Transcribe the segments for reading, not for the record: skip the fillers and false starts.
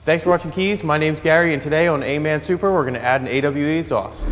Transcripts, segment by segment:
Thanks for watching Kies. My name's Gary, and today on A90 SUPRA, we're going to add an AWE exhaust.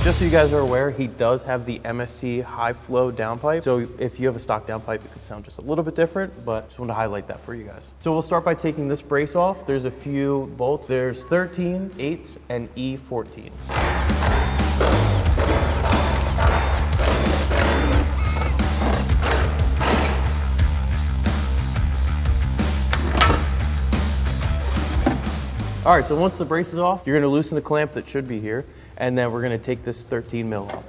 Just so you guys are aware, he does have the MSC high flow downpipe. So if you have a stock downpipe, it could sound just a little bit different, but just wanted to highlight that for you guys. So we'll start by taking this brace off. There's a few bolts. There's 13s, 8s, and E14s. All right, so once the brace is off, you're gonna loosen the clamp that should be here, and then we're gonna take this 13 mil off.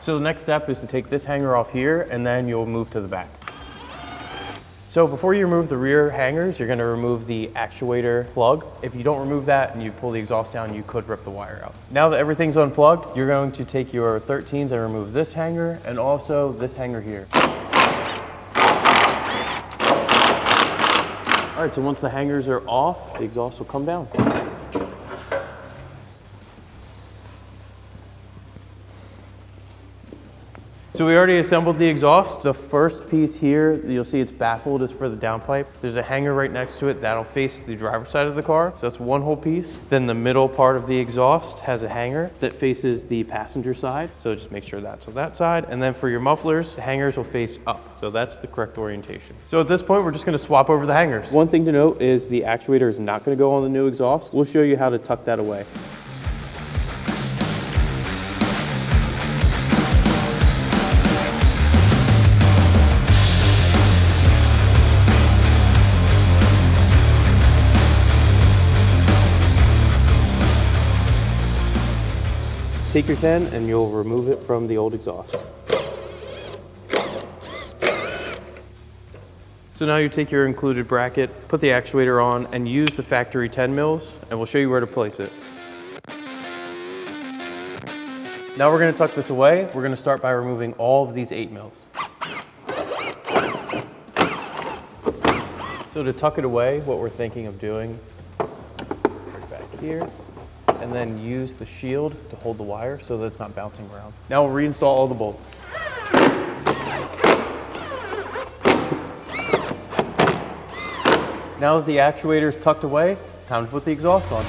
So the next step is to take this hanger off here, and then you'll move to the back. So before you remove the rear hangers, you're gonna remove the actuator plug. If you don't remove that and you pull the exhaust down, you could rip the wire out. Now that everything's unplugged, you're going to take your 13s and remove this hanger, and also this hanger here. All right, so once the hangers are off, the exhaust will come down. So we already assembled the exhaust. The first piece here, you'll see it's baffled, is for the downpipe. There's a hanger right next to it that'll face the driver's side of the car. So that's one whole piece. Then the middle part of the exhaust has a hanger that faces the passenger side. So just make sure that's on that side. And then for your mufflers, the hangers will face up. So that's the correct orientation. So at this point, we're just gonna swap over the hangers. One thing to note is the actuator is not gonna go on the new exhaust. We'll show you how to tuck that away. Take your 10 and you'll remove it from the old exhaust. So now you take your included bracket, put the actuator on, and use the factory 10 mils, and we'll show you where to place it. Now we're gonna tuck this away. We're gonna start by removing all of these 8 mils. So to tuck it away, what we're thinking of doing, right back here, and then use the shield to hold the wire so that it's not bouncing around. Now we'll reinstall all the bolts. Now that the actuator is tucked away, it's time to put the exhaust on.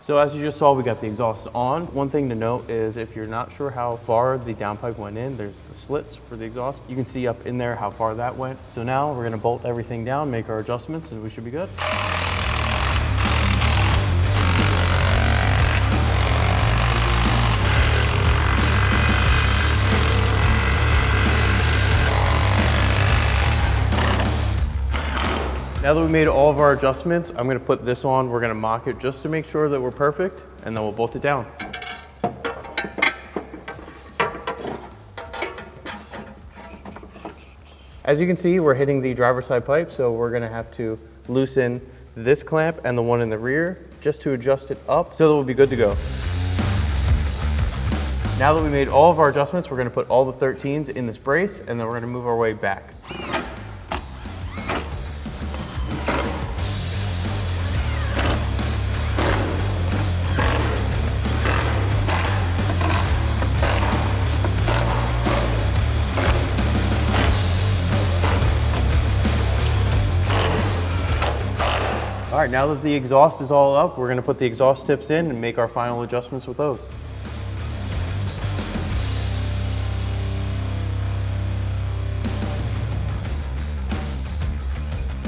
So as you just saw, we got the exhaust on. One thing to note is if you're not sure how far the downpipe went in, there's the slits for the exhaust. You can see up in there how far that went. So now we're gonna bolt everything down, make our adjustments, and we should be good. Now that we made all of our adjustments, I'm gonna put this on. We're gonna mock it just to make sure that we're perfect, and then we'll bolt it down. As you can see, we're hitting the driver's side pipe, so we're gonna have to loosen this clamp and the one in the rear just to adjust it up so that we'll be good to go. Now that we made all of our adjustments, we're gonna put all the 13s in this brace, and then we're gonna move our way back. All right, now that the exhaust is all up, we're gonna put the exhaust tips in and make our final adjustments with those.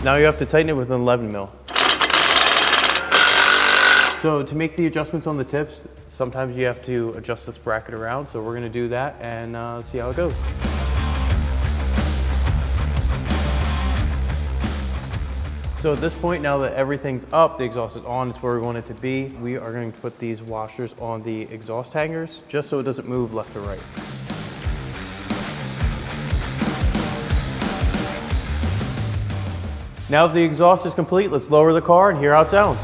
Now you have to tighten it with an 11 mil. So to make the adjustments on the tips, sometimes you have to adjust this bracket around. So we're gonna do that and see how it goes. So at this point, now that everything's up, the exhaust is on, it's where we want it to be. We are going to put these washers on the exhaust hangers just so it doesn't move left or right. Now that the exhaust is complete, let's lower the car and hear how it sounds.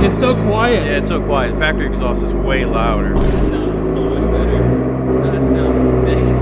It's so quiet. Yeah, it's so quiet. Factory exhaust is way louder. That sounds so much better. That sounds sick.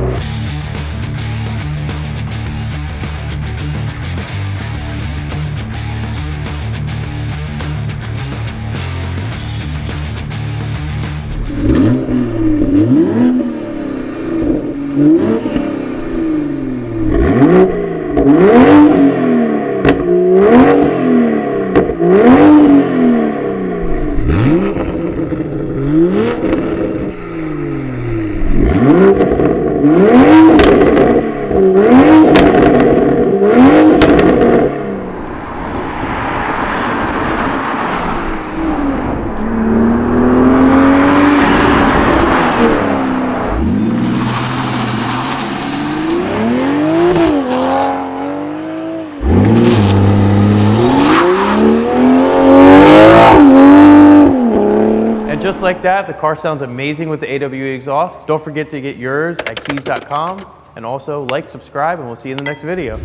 Just like that, the car sounds amazing with the AWE exhaust. Don't forget to get yours at kies.com, and also like, subscribe, and we'll see you in the next video.